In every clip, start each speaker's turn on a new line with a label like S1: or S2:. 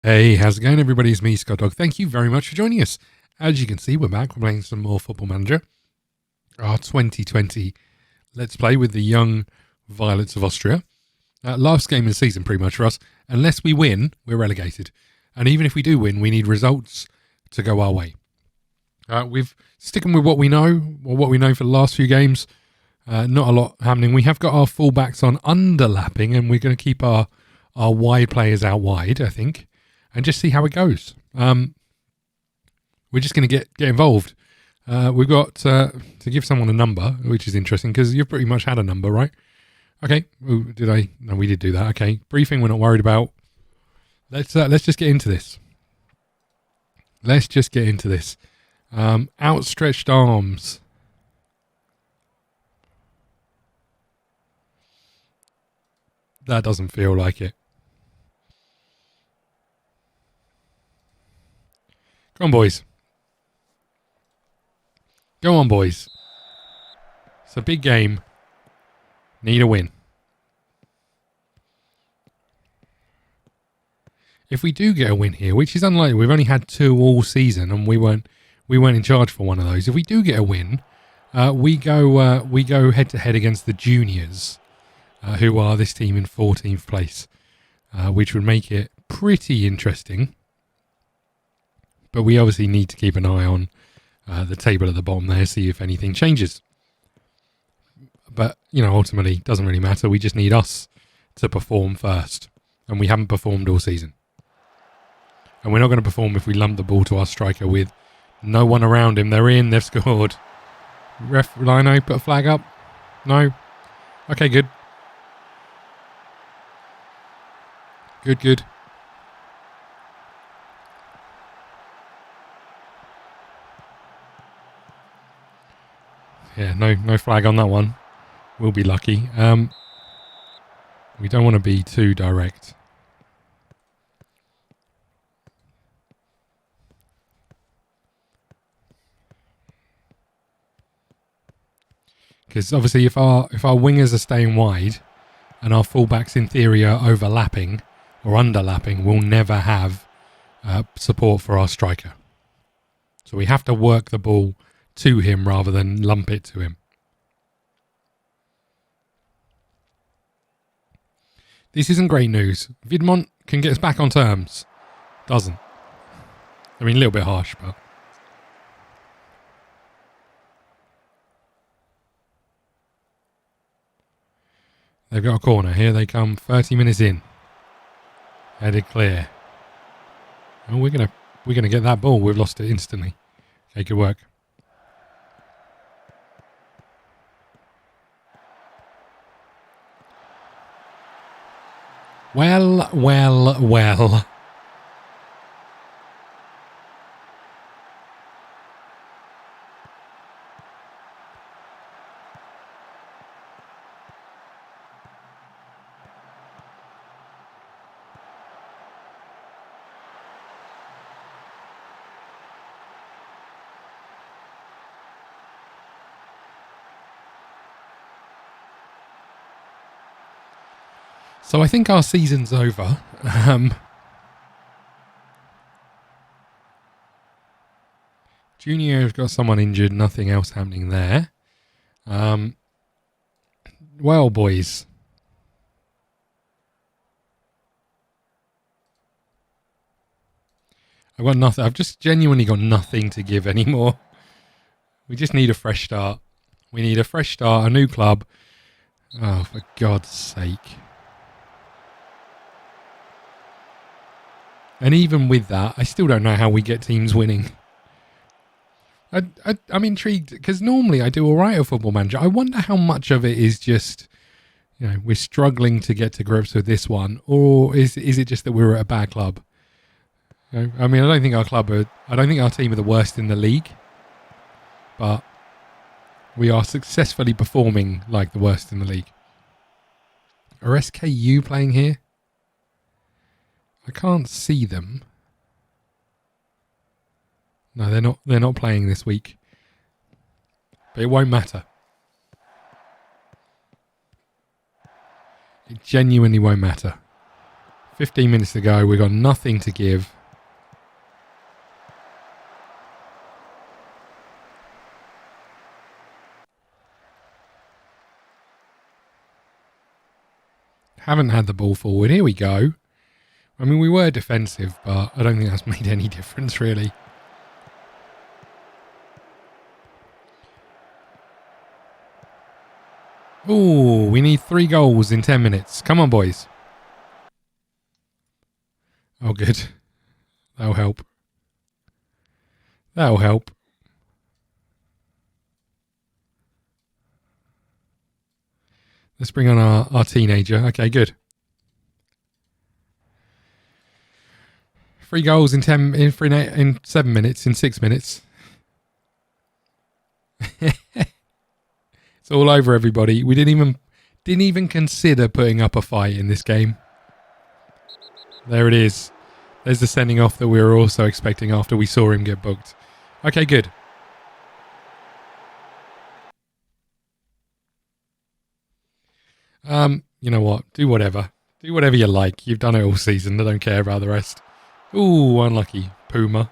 S1: Hey, how's it going, everybody? It's me, ScottDog. Thank you very much for joining us. As you can see, we're back. We're playing some more Football Manager. Our 2020 Let's Play with the young Violets of Austria. Last game of the season, pretty much, for us. Unless we win, we're relegated. And even if we do win, we need results to go our way. We've sticking with what we know, or what we know for the last few games. Not a lot happening. We have got our fullbacks on underlapping, and we're going to keep our wide players out wide, I think. And just see how it goes. We're just going to get involved. We've got to give someone a number, which is interesting because you've pretty much had a number, right? Okay. Ooh, did I? No, we did do that. Okay. Briefing we're not worried about. Let's just get into this. Let's just get into this. Outstretched arms. That doesn't feel like it. Come on, boys. Go on, boys. It's a big game. Need a win. If we do get a win here, which is unlikely, we've only had 2 all season, and we weren't in charge for one of those. If we do get a win, we go head to head against the juniors, who are this team in 14th place, which would make it pretty interesting. But we obviously need to keep an eye on the table at the bottom there, see if anything changes. But, you know, ultimately, it doesn't really matter. We just need us to perform first. And we haven't performed all season. And we're not going to perform if we lump the ball to our striker with no one around him. They're in, they've scored. Ref, Lino, put a flag up. No. Okay, good. Good. Yeah, no flag on that one. We'll be lucky. We don't want to be too direct. Because obviously if our wingers are staying wide and our fullbacks in theory are overlapping or underlapping, we'll never have support for our striker. So we have to work the ball to him rather than lump it to him. This isn't great news. Vidmont can get us back on terms. Doesn't. I mean, a little bit harsh, but... They've got a corner. Here they come. 30 minutes in. Headed clear. Oh, we're gonna get that ball. We've lost it instantly. Okay, good work. Well. So I think our season's over. Junior has got someone injured, nothing else happening there. Well, boys. I've got nothing. I've just genuinely got nothing to give anymore. We just need a fresh start. We need a fresh start, a new club. Oh, for God's sake. And even with that, I still don't know how we get teams winning. I'm intrigued because normally I do all right at Football Manager. I wonder how much of it is just, you know, we're struggling to get to grips with this one, or is it just that we're at a bad club? You know, I mean, I don't think our team are the worst in the league, but we are successfully performing like the worst in the league. Are SKU playing here? I can't see them. No, they're not playing this week. But it won't matter. It genuinely won't matter. 15 minutes to go. We've got nothing to give. Haven't had the ball forward. Here we go. I mean, we were defensive, but I don't think that's made any difference, really. Oh, we need 3 goals in 10 minutes. Come on, boys. Oh, good. That'll help. That'll help. Let's bring on our teenager. Okay, good. 3 goals in 7 minutes, in 6 minutes. It's all over, everybody. We didn't even consider putting up a fight in this game. There it is. There's the sending off that we were also expecting after we saw him get booked. Okay, good. You know what? Do whatever. Do whatever you like. You've done it all season. I don't care about the rest. Ooh, unlucky. Puma.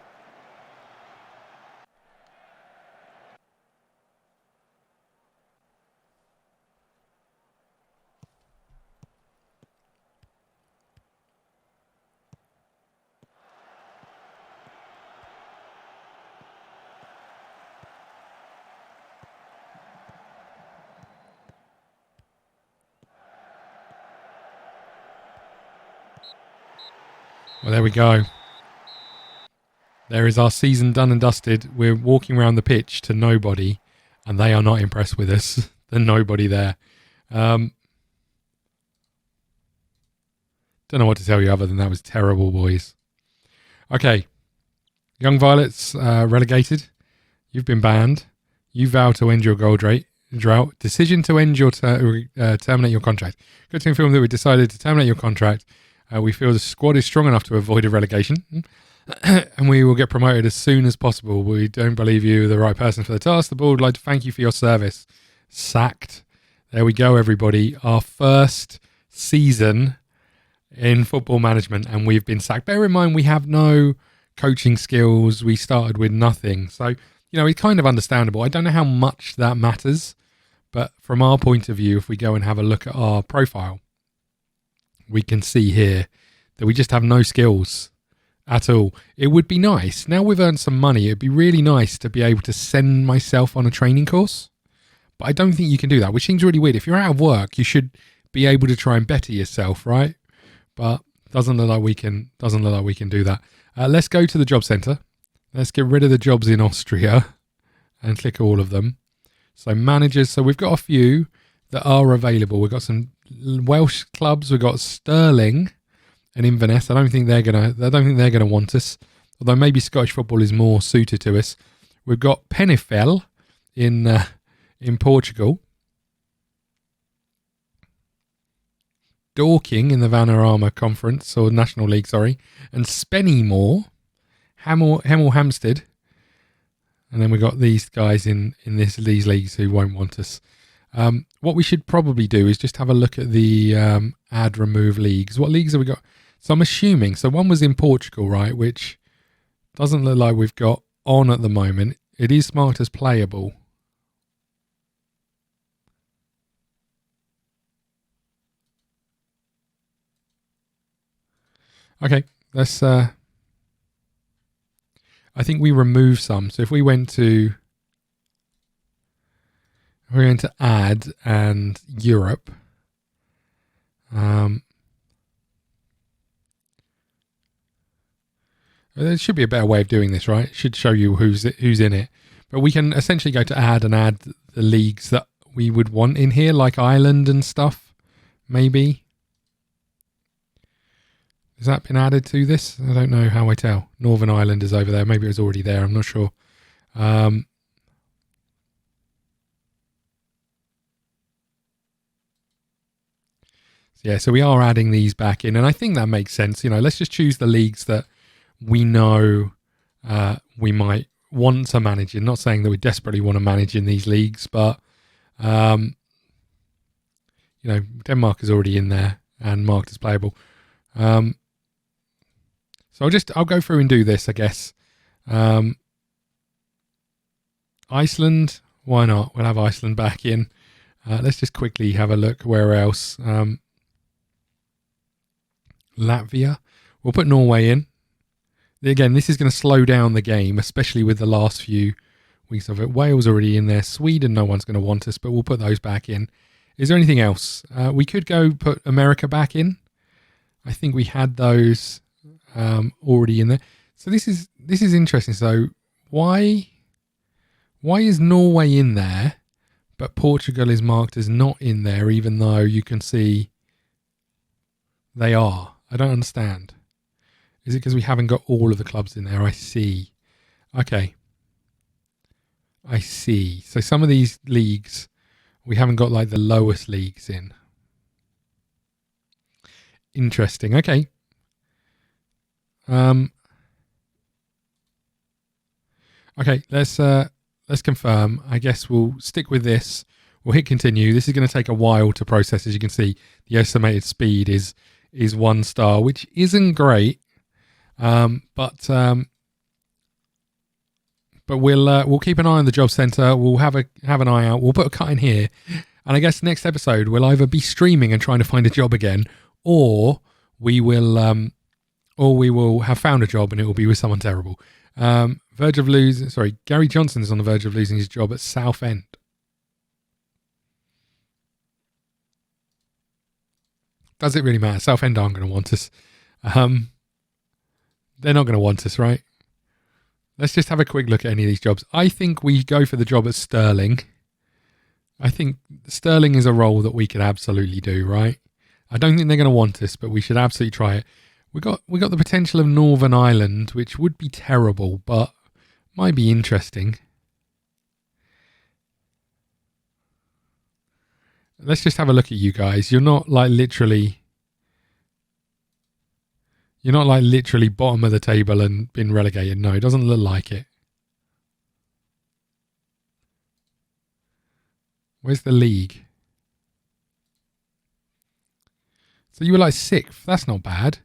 S1: Well, there we go. There is our season done and dusted. We're walking around the pitch to nobody, and they are not impressed with us. There's nobody there. Don't know what to tell you other than that was terrible, boys. Okay. Young Violets relegated. You've been banned. You vow to end your goal drought. Decision to end your terminate your contract. Good to inform that we decided to terminate your contract. We feel the squad is strong enough to avoid a relegation, and we will get promoted as soon as possible. We don't believe you're the right person for the task. The board would like to thank you for your service. Sacked. There we go, everybody. Our first season in football management, and we've been sacked. Bear in mind, we have no coaching skills. We started with nothing. So, it's kind of understandable. I don't know how much that matters, but from our point of view, if we go and have a look at our profile, we can see here that we just have no skills at all. It would be nice. Now we've earned some money, it'd be really nice to be able to send myself on a training course. But I don't think you can do that, which seems really weird. If you're out of work, you should be able to try and better yourself, right? But doesn't look like we can do that. Let's go to the job centre. Let's get rid of the jobs in Austria and click all of them. So managers, so we've got a few that are available. We've got some Welsh clubs. We've got Sterling and Inverness. I don't think they're gonna want us. Although maybe Scottish football is more suited to us. We've got Penifel in Portugal. Dorking in the Vanarama Conference or National League, sorry, and Spennymoor, Hemel Hampstead, and then we've got these guys in these leagues who won't want us. What we should probably do is just have a look at the add remove leagues. What leagues have we got? So I'm assuming, so one was in Portugal, right, which doesn't look like we've got on at the moment. It is marked as playable. Okay, let's I think we remove some. So if we went to we're going to add and Europe. There should be a better way of doing this, right? It should show you who's in it. But we can essentially go to add and add the leagues that we would want in here, like Ireland and stuff, maybe. Has that been added to this? I don't know how I tell. Northern Ireland is over there. Maybe it was already there. I'm not sure. Yeah, so we are adding these back in, and I think that makes sense. Let's just choose the leagues that we know we might want to manage in. Not saying that we desperately want to manage in these leagues, but Denmark is already in there and marked as playable. So I'll go through and do this, I guess. Iceland, why not? We'll have Iceland back in. Let's just quickly have a look where else. Latvia. We'll put Norway in. Again, this is going to slow down the game, especially with the last few weeks of it. Wales already in there. Sweden, no one's going to want us, but we'll put those back in. Is there anything else? We could go put America back in. I think we had those already in there. So this is interesting. So why is Norway in there, but Portugal is marked as not in there, even though you can see they are? I don't understand. Is it because we haven't got all of the clubs in there? I see. Okay. I see. So some of these leagues, we haven't got like the lowest leagues in. Interesting. Okay. Okay, let's confirm. I guess we'll stick with this. We'll hit continue. This is going to take a while to process. As you can see, the estimated speed is 1 star, which isn't great. But we'll keep an eye on the job center. We'll have an eye out. We'll put a cut in here, and I guess next episode we'll either be streaming and trying to find a job again, or we will have found a job and it will be with someone terrible. Verge of losing. Sorry, Gary Johnson is on the verge of losing his job at Southend. Does it really matter? Southend aren't going to want us. They're not going to want us, right? Let's just have a quick look at any of these jobs. I think we go for the job at Stirling. I think Stirling is a role that we could absolutely do, right? I don't think they're going to want us, but we should absolutely try it. We got the potential of Northern Ireland, which would be terrible, but might be interesting. Let's just have a look at you guys. You're not like literally bottom of the table and been relegated. No, it doesn't look like it. Where's the league? So you were like 6th. That's not bad.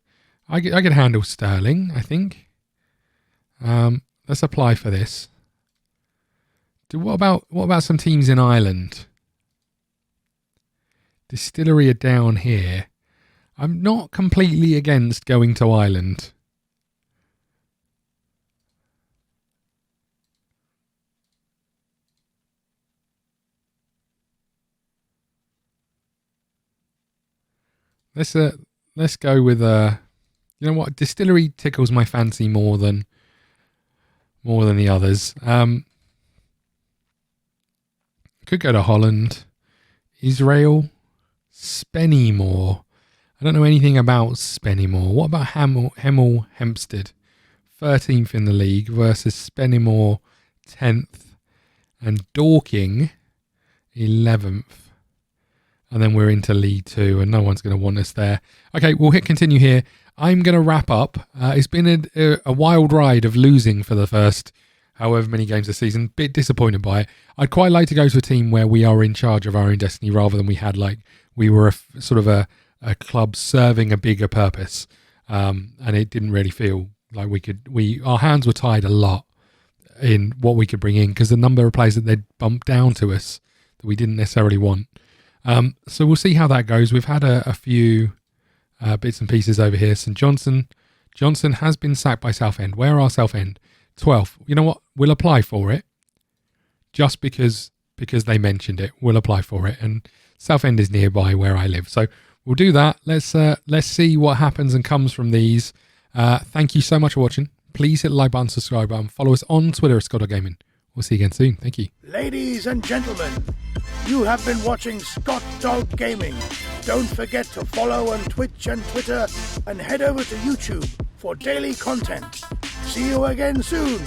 S1: I could handle Stirling, I think. Let's apply for this. What about some teams in Ireland? Distillery are down here. I'm not completely against going to Ireland. Let's go with you know what? Distillery tickles my fancy more than the others. Could go to Holland, Israel, Spennymoor. I don't know anything about Spennymoor. What about Hemel Hempstead? 13th in the league versus Spennymoor 10th and Dorking 11th. And then we're into League 2 and no one's going to want us there. Okay, we'll hit continue here. I'm going to wrap up. It's been a wild ride of losing for the first however many games this season. Bit disappointed by it. I'd quite like to go to a team where we are in charge of our own destiny rather than we were a club serving a bigger purpose. And it didn't really feel like our hands were tied a lot in what we could bring in because the number of players that they'd bumped down to us that we didn't necessarily want. So we'll see how that goes. We've had a few bits and pieces over here. St Johnson has been sacked by Southend. Where are Southend? 12th. You know what? We'll apply for it just because they mentioned it. We'll apply for it. And Southend is nearby where I live. So we'll do that. Let's see what happens and comes from these. Thank you so much for watching. Please hit the like button, subscribe button. Follow us on Twitter at ScottDogGaming. We'll see you again soon. Thank you.
S2: Ladies and gentlemen, you have been watching ScottDogGaming. Don't forget to follow on Twitch and Twitter and head over to YouTube for daily content. See you again soon.